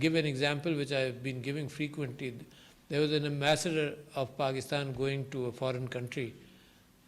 give an example which I have been giving frequently, there was an ambassador of Pakistan going to a foreign country,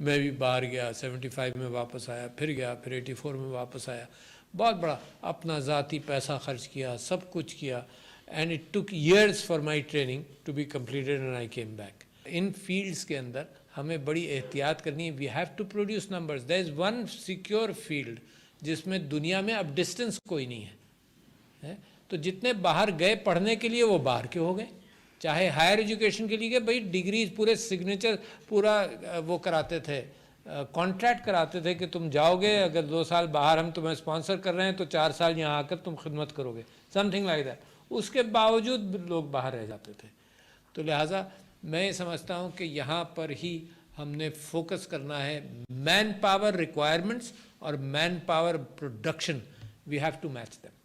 میں بھی باہر گیا 75 میں واپس آیا, پھر گیا, پھر 84 میں واپس آیا, بہت بڑا اپنا ذاتی پیسہ خرچ کیا, سب کچھ کیا, and it took years for my training to be completed and I came back. In fields کے اندر ہمیں بڑی احتیاط کرنی ہے. We have to produce numbers. There is one secure field جس میں دنیا میں اب ڈسٹنس کوئی نہیں ہے. تو جتنے باہر گئے پڑھنے کے لیے وہ باہر کے ہو گئے, چاہے ہائر ایجوکیشن کے لیے گئے, بھائی ڈگریز پورے سگنیچر پورا وہ کراتے تھے, کانٹریکٹ کراتے تھے کہ تم جاؤ گے, اگر 2 سال باہر ہم تمہیں اسپانسر کر رہے ہیں تو 4 سال یہاں آ کر تم خدمت کرو گے, سم تھنگ لائک دیٹ. اس کے باوجود لوگ باہر رہ جاتے تھے. تو لہٰذا میں یہ سمجھتا ہوں کہ یہاں پر ہی ہم نے فوکس کرنا ہے. مین پاور ریکوائرمنٹس اور manpower production, we have to match them.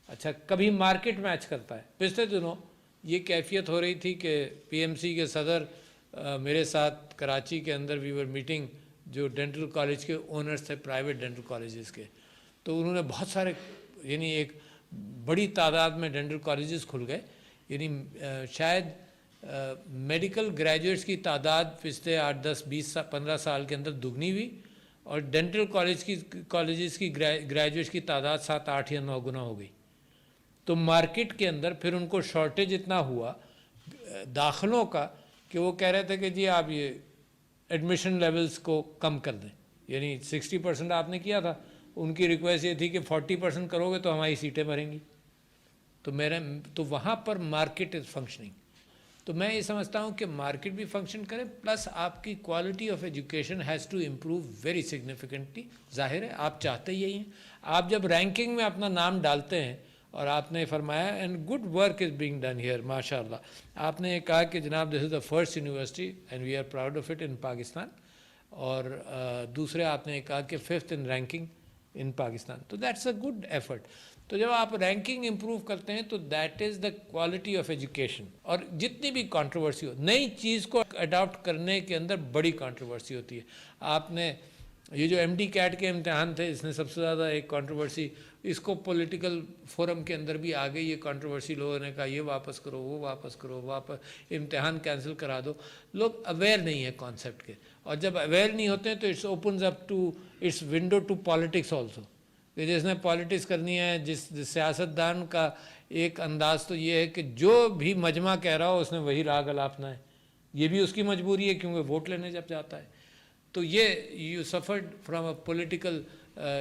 اچھا, کبھی مارکیٹ میچ کرتا ہے. پچھلے دنوں یہ کیفیت ہو رہی تھی کہ پی ایم سی کے صدر میرے ساتھ کراچی کے اندر وی ور میٹنگ, جو ڈینٹل کالج کے اونرز تھے پرائیویٹ ڈینٹل کالجز کے, تو انہوں نے بہت سارے, یعنی ایک بڑی تعداد میں ڈینٹل کالجز کھل گئے. یعنی شاید میڈیکل گریجویٹس کی تعداد پچھلے 8, 10, 20, 15 سال کے اندر دگنی ہوئی, اور ڈینٹل کالجز کی گریجویٹس کی تعداد 7, 8 یا 9 گنا ہو گئی. تو مارکیٹ کے اندر پھر ان کو شارٹیج اتنا ہوا داخلوں کا کہ وہ کہہ رہے تھے کہ جی آپ یہ ایڈمیشن لیولز کو کم کر دیں. یعنی 60% آپ نے کیا تھا, ان کی ریکویسٹ یہ تھی کہ 40% کرو گے تو ہماری سیٹیں بھریں گی. تو وہاں پر مارکیٹ از فنکشننگ. تو میں یہ سمجھتا ہوں کہ مارکیٹ بھی فنکشن کرے, پلس آپ کی quality of education has to improve very significantly. ظاہر ہے آپ چاہتے یہی ہیں. آپ جب رینکنگ میں اپنا نام ڈالتے ہیں, اور آپ نے فرمایا and good work is being done here ماشاء اللہ, آپ نے کہا کہ جناب this is the first university and we are proud of it in Pakistan, اور دوسرے آپ نے کہا کہ 5th ان رینکنگ ان پاکستان. تو دیٹس اے گڈ ایفرٹ. تو جب آپ رینکنگ امپروو کرتے ہیں تو that is the quality of education. اور جتنی بھی کنٹروورسی ہو, نئی چیز کو اڈاپٹ کرنے کے اندر بڑی کنٹروورسی ہوتی ہے. آپ نے یہ جو MD کیٹ کے امتحان تھے, اس نے سب سے زیادہ ایک کنٹروورسی, اس کو پولیٹیکل فورم کے اندر بھی آ گئی یہ کنٹروورسی. لوگوں نے کہا یہ واپس کرو, وہ واپس کرو, امتحان کینسل کرا دو. لوگ اویئر نہیں ہیں کانسیپٹ کے, اور جب اویئر نہیں ہوتے ہیں تو its opens up to its window to politics also. کہ جس نے پالیٹکس کرنی ہے, جس سیاستدان کا ایک انداز تو یہ ہے کہ جو بھی مجمع کہہ رہا ہو اس نے وہی راگ الاپنا ہے. یہ بھی اس کی مجبوری ہے کیونکہ ووٹ لینے جب جاتا ہے. تو یہ you suffered from a political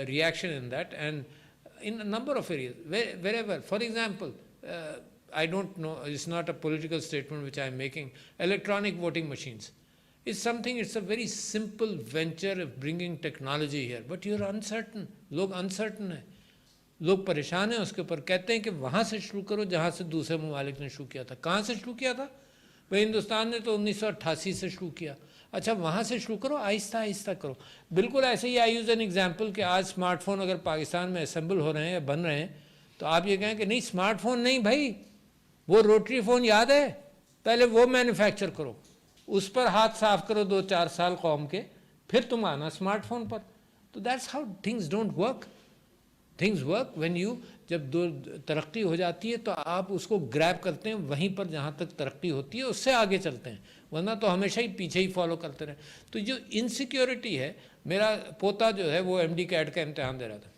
reaction in that, and in a number of areas, wherever. For example, I don't know, it's not a political statement which I am making, electronic voting machines. It's a very simple venture of bringing technology here, but you're uncertain. لوگ uncertain ہیں, لوگ پریشان ہیں اس کے اوپر. کہتے ہیں کہ وہاں سے شروع کرو جہاں سے دوسرے ممالک نے شروع کیا تھا. کہاں سے شروع کیا تھا بھائی؟ ہندوستان نے تو 1988 سے شروع کیا. اچھا وہاں سے شروع کرو, آہستہ آہستہ کرو. بالکل ایسے ہی آئی یوز این ایگزامپل کہ آج اسمارٹ فون اگر پاکستان میں اسمبل ہو رہے ہیں یا بن رہے ہیں تو آپ یہ کہیں کہ نہیں اسمارٹ فون نہیں بھائی, وہ روٹری فون یاد ہے, پہلے وہ مینوفیکچر کرو, اس پر ہاتھ صاف کرو 2-4 سال قوم کے, پھر تم آنا اسمارٹ فون پر. تو that's how things don't work. Things work when you, جب ترقی ہو جاتی ہے تو آپ اس کو گریب کرتے ہیں وہیں پر جہاں تک ترقی ہوتی ہے, اس سے آگے چلتے ہیں, ورنہ تو ہمیشہ ہی پیچھے ہی فالو کرتے رہے. تو جو انسیکیورٹی ہے, میرا پوتا جو ہے وہ MD کیٹ کا امتحان دے رہا تھا,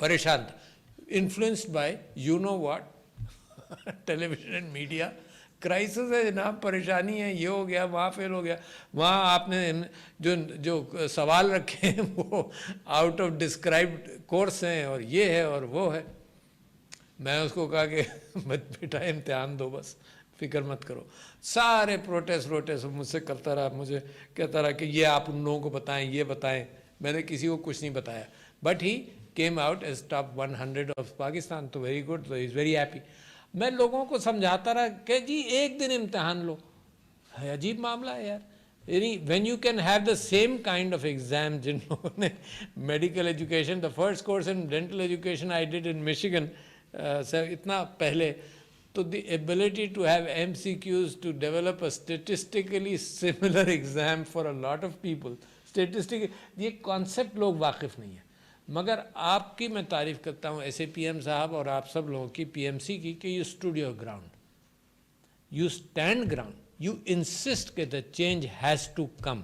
پریشان تھا, influenced by you know what, television and media. Crisis ہے جناب, پریشانی ہے, یہ ہو گیا, وہاں فیل ہو گیا, وہاں آپ نے جو سوال رکھے ہیں وہ آؤٹ آف ڈسکرائبڈ کورس ہیں, اور یہ ہے اور وہ ہے. میں اس کو کہا کہ بیٹا امتحان دو بس, فکر مت کرو. سارے پروٹیسٹ مجھ سے کرتا رہا, مجھے کہتا رہا کہ یہ آپ ان لوگوں کو بتائیں, یہ بتائیں. میں نے کسی کو کچھ نہیں بتایا, but he came out as top 100 of Pakistan. تو ویری گڈ, تو از ویری ہیپی. میں لوگوں کو سمجھاتا رہا کہ جی ایک دن امتحان لو. ہے عجیب معاملہ ہے یار. یعنی when you can have the same kind of exam, جن لوگوں نے medical education, the first course in dental education I did in Michigan اتنا پہلے, تو the ability to have MCQs to develop a statistically similar exam for a lot of people. یہ concept لوگ واقف نہیں ہیں. مگر آپ کی میں تعریف کرتا ہوں ایسے PM صاحب اور آپ سب لوگوں کی, PMC کی, کہ you stood your ground, you stand ground, you insist کہ the change has to come.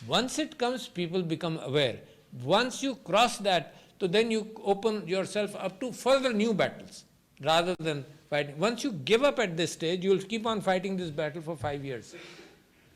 Once it comes, people become aware. Once you cross that, so then you open yourself up to further new battles rather than fighting. Once you give up at this stage, you will keep on fighting this battle for 5 years.